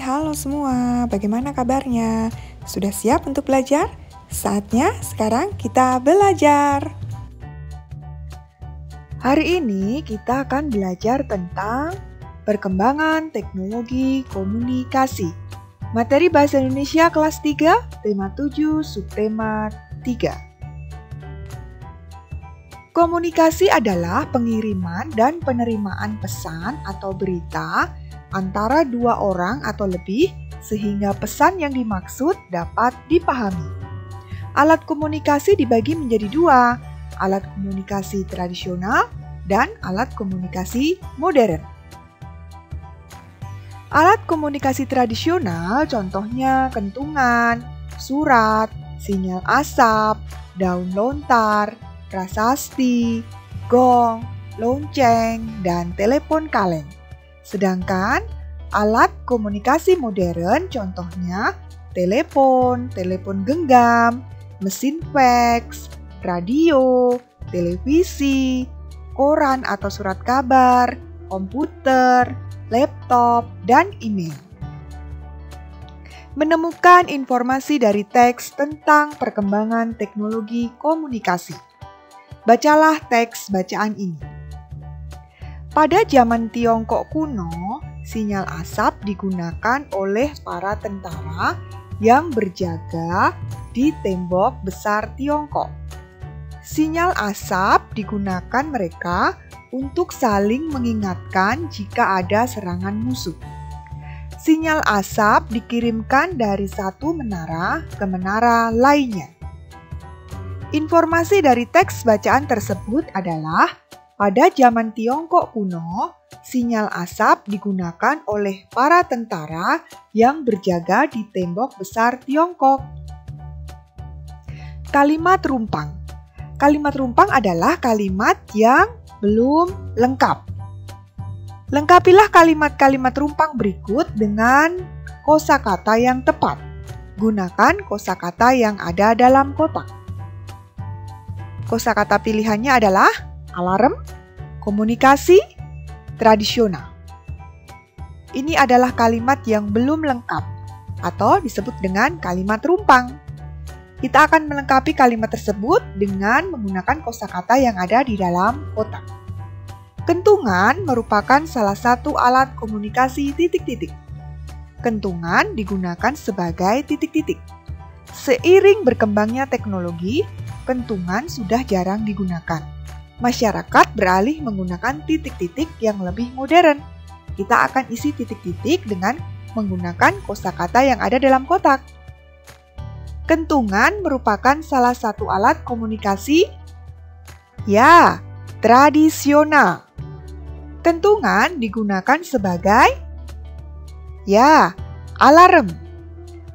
halo semua, bagaimana kabarnya? Sudah siap untuk belajar? Saatnya sekarang kita belajar. Hari ini kita akan belajar tentang perkembangan teknologi komunikasi. Materi Bahasa Indonesia kelas 3, tema 7, subtema 3. Komunikasi adalah pengiriman dan penerimaan pesan atau berita antara dua orang atau lebih sehingga pesan yang dimaksud dapat dipahami. Alat komunikasi dibagi menjadi dua, alat komunikasi tradisional dan alat komunikasi modern. Alat komunikasi tradisional contohnya kentungan, surat, sinyal asap, daun lontar, prasasti, gong, lonceng, dan telepon kaleng. Sedangkan alat komunikasi modern contohnya telepon, telepon genggam, mesin fax, radio, televisi, koran atau surat kabar, komputer, laptop, dan email. Menemukan informasi dari teks tentang perkembangan teknologi komunikasi. Bacalah teks bacaan ini. Pada zaman Tiongkok kuno, sinyal asap digunakan oleh para tentara yang berjaga di tembok besar Tiongkok. Sinyal asap digunakan mereka untuk saling mengingatkan jika ada serangan musuh. Sinyal asap dikirimkan dari satu menara ke menara lainnya. Informasi dari teks bacaan tersebut adalah pada zaman Tiongkok kuno, sinyal asap digunakan oleh para tentara yang berjaga di tembok besar Tiongkok. Kalimat rumpang. Kalimat rumpang adalah kalimat yang belum lengkap. Lengkapilah kalimat-kalimat rumpang berikut dengan kosakata yang tepat. Gunakan kosakata yang ada dalam kotak. Kosakata pilihannya adalah alarm, komunikasi, tradisional. Ini adalah kalimat yang belum lengkap atau disebut dengan kalimat rumpang. Kita akan melengkapi kalimat tersebut dengan menggunakan kosakata yang ada di dalam kotak. Kentungan merupakan salah satu alat komunikasi titik-titik. Kentungan digunakan sebagai titik-titik. Seiring berkembangnya teknologi, kentungan sudah jarang digunakan. Masyarakat beralih menggunakan titik-titik yang lebih modern. Kita akan isi titik-titik dengan menggunakan kosakata yang ada dalam kotak. Kentungan merupakan salah satu alat komunikasi, ya, tradisional. Kentungan digunakan sebagai, ya, alarm.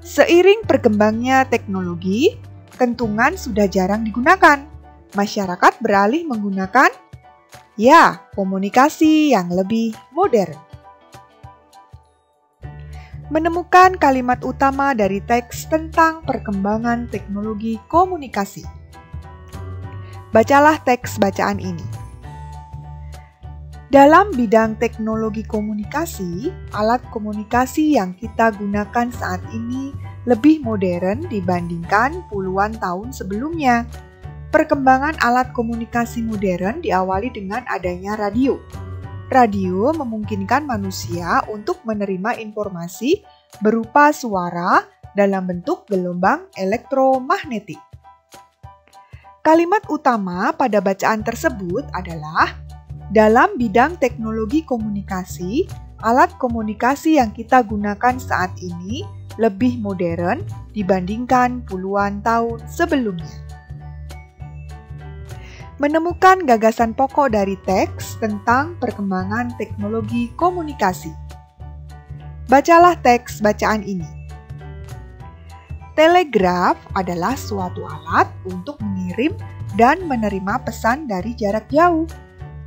Seiring berkembangnya teknologi, kentungan sudah jarang digunakan. Masyarakat beralih menggunakan, ya, komunikasi yang lebih modern. Menemukan kalimat utama dari teks tentang perkembangan teknologi komunikasi. Bacalah teks bacaan ini. Dalam bidang teknologi komunikasi, alat komunikasi yang kita gunakan saat ini lebih modern dibandingkan puluhan tahun sebelumnya. Perkembangan alat komunikasi modern diawali dengan adanya radio. Radio memungkinkan manusia untuk menerima informasi berupa suara dalam bentuk gelombang elektromagnetik. Kalimat utama pada bacaan tersebut adalah, dalam bidang teknologi komunikasi, alat komunikasi yang kita gunakan saat ini lebih modern dibandingkan puluhan tahun sebelumnya. Menemukan gagasan pokok dari teks tentang perkembangan teknologi komunikasi. Bacalah teks bacaan ini. Telegraf adalah suatu alat untuk mengirim dan menerima pesan dari jarak jauh.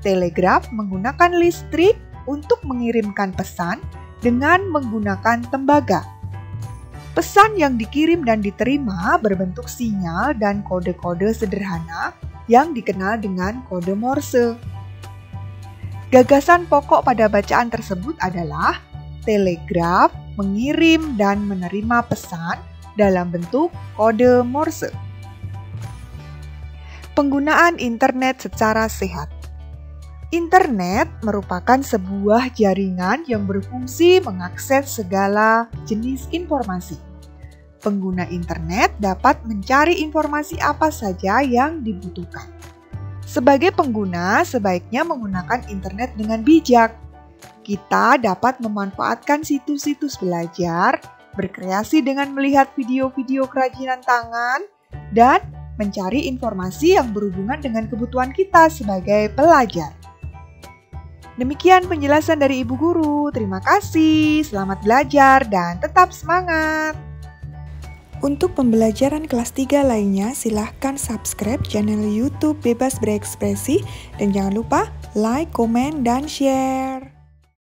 Telegraf menggunakan listrik untuk mengirimkan pesan dengan menggunakan tembaga. Pesan yang dikirim dan diterima berbentuk sinyal dan kode-kode sederhana yang dikenal dengan kode Morse. Gagasan pokok pada bacaan tersebut adalah telegraf, mengirim dan menerima pesan dalam bentuk kode Morse. Penggunaan internet secara sehat. Internet merupakan sebuah jaringan yang berfungsi mengakses segala jenis informasi. Pengguna internet dapat mencari informasi apa saja yang dibutuhkan. Sebagai pengguna, sebaiknya menggunakan internet dengan bijak. Kita dapat memanfaatkan situs-situs belajar, berkreasi dengan melihat video-video kerajinan tangan, dan mencari informasi yang berhubungan dengan kebutuhan kita sebagai pelajar. Demikian penjelasan dari Ibu Guru. Terima kasih, selamat belajar, dan tetap semangat! Untuk pembelajaran kelas 3 lainnya, silahkan subscribe channel YouTube Bebas Berekspresi dan jangan lupa like, komen, dan share.